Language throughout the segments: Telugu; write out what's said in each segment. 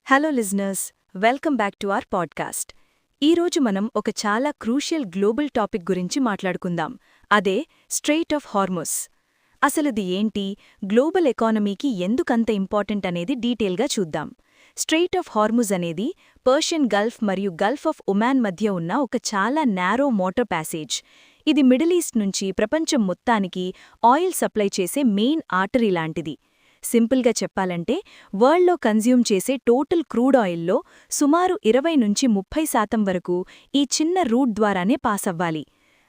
Hello listeners, welcome back to our podcast. ఈరోజు మనం ఒక చాలా క్రూషియల్ గ్లోబల్ టాపిక్ గురించి మాట్లాడుకుందాం. అదే స్ట్రెయిట్ ఆఫ్ హార్ముజ్. అసలుది ఏంటి, గ్లోబల్ ఎకానమీకి ఎందుకంత ఇంపార్టెంట్ అనేది డీటెయిల్గా చూద్దాం. స్ట్రెయిట్ ఆఫ్ హార్ముజ్ అనేది పర్షియన్ గల్ఫ్ మరియు గల్ఫ్ ఆఫ్ ఒమాన్ మధ్య ఉన్న ఒక చాలా నేరో మోటార్ ప్యాసేజ్. ఇది మిడిల్ ఈస్ట్ నుంచి ప్రపంచం మొత్తానికి ఆయిల్ సప్లై చేసే మెయిన్ ఆర్టరీ లాంటిది. సింపుల్గా చెప్పాలంటే వరల్డ్లో కన్జ్యూమ్ చేసే టోటల్ క్రూడ్ ఆయిల్లో సుమారు 20-30% వరకు ఈ చిన్న రూట్ ద్వారానే పాస్ అవ్వాలి.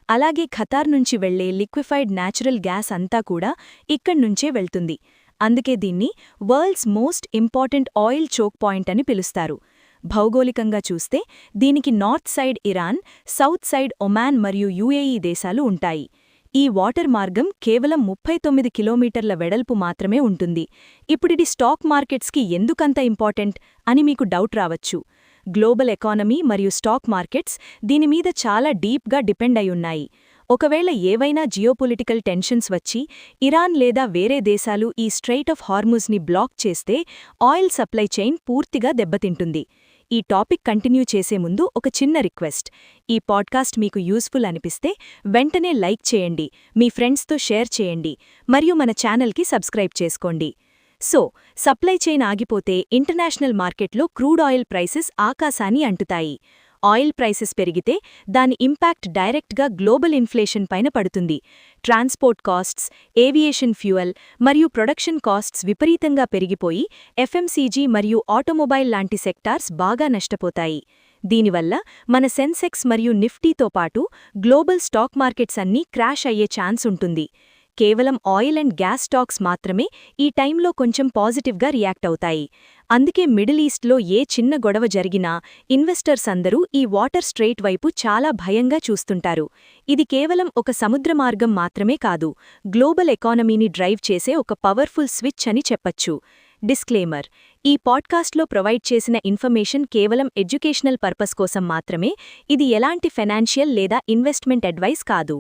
అలాగే ఖతార్ నుంచి వెళ్లే లిక్విఫైడ్ న్యాచురల్ గ్యాస్ అంతా కూడా ఇక్కడ్నుంచే వెళ్తుంది. అందుకే దీన్ని world's most important oil choke point అని పిలుస్తారు. భౌగోళికంగా చూస్తే దీనికి north side Iran, south side Oman మరియు యుఏఈ దేశాలు ఉంటాయి. ఈ వాటర్ మార్గం కేవలం 39 కిలోమీటర్ల వెడల్పు మాత్రమే ఉంటుంది. ఇప్పుడిది స్టాక్ మార్కెట్స్కి ఎందుకంత ఇంపార్టెంట్ అని మీకు డౌట్ రావచ్చు. గ్లోబల్ ఎకానమీ మరియు స్టాక్ మార్కెట్స్ దీనిమీద చాలా డీప్గా డిపెండ్ అయ్యున్నాయి. ఒకవేళ ఏవైనా జియోపొలిటికల్ టెన్షన్స్ వచ్చి ఇరాన్ లేదా వేరే దేశాలు ఈ స్ట్రెయిట్ ఆఫ్ హార్ముజ్ని బ్లాక్ చేస్తే ఆయిల్ సప్లై చైన్ పూర్తిగా దెబ్బతింటుంది. ఈ టాపిక్ కంటిన్యూ చేసే ముందు ఒక చిన్న రిక్వెస్ట్. ఈ పాడ్కాస్ట్ మీకు యూస్ఫుల్ అనిపిస్తే వెంటనే లైక్ చేయండి, మీ ఫ్రెండ్స్తో షేర్ చేయండి మరియు మన ఛానల్కి సబ్స్క్రైబ్ చేసుకోండి. సప్లై చైన్ ఆగిపోతే ఇంటర్నేషనల్ మార్కెట్లో క్రూడ్ ఆయిల్ ప్రైసెస్ ఆకాశాన్ని అంటుతాయి. ఆయిల్ ప్రైసెస్ పెరిగితే దాని ఇంపాక్ట్ డైరెక్ట్గా గ్లోబల్ ఇన్ఫ్లేషన్ పైన పడుతుంది. ట్రాన్స్పోర్ట్ కాస్ట్స్, ఏవియేషన్ ఫ్యూయల్ మరియు ప్రొడక్షన్ కాస్ట్స్ విపరీతంగా పెరిగిపోయి ఎఫ్ఎంసీజీ మరియు ఆటోమొబైల్ లాంటి సెక్టార్స్ బాగా నష్టపోతాయి. దీనివల్ల మన సెన్సెక్స్ మరియు నిఫ్టీతో పాటు గ్లోబల్ స్టాక్ మార్కెట్స్ అన్నీ క్రాష్ అయ్యే ఛాన్స్ ఉంటుంది. కేవలం ఆయిల్ అండ్ గ్యాస్ స్టాక్స్ మాత్రమే ఈ టైంలో కొంచెం పాజిటివ్గా రియాక్ట్ అవుతాయి. అందుకే మిడిల్ ఈస్ట్లో ఏ చిన్న గొడవ జరిగినా ఇన్వెస్టర్స్ అందరూ ఈ వాటర్ స్ట్రెయిట్ వైపు చాలా భయంగా చూస్తుంటారు. ఇది కేవలం ఒక సముద్ర మార్గం మాత్రమే కాదు, గ్లోబల్ ఎకానమీని డ్రైవ్ చేసే ఒక పవర్ఫుల్ స్విచ్ అని చెప్పచ్చు. డిస్క్లేమర్: ఈ పాడ్కాస్ట్లో ప్రొవైడ్ చేసిన ఇన్ఫర్మేషన్ కేవలం ఎడ్యుకేషనల్ పర్పస్ కోసం మాత్రమే. ఇది ఎలాంటి ఫైనాన్షియల్ లేదా ఇన్వెస్ట్మెంట్ అడ్వైస్ కాదు.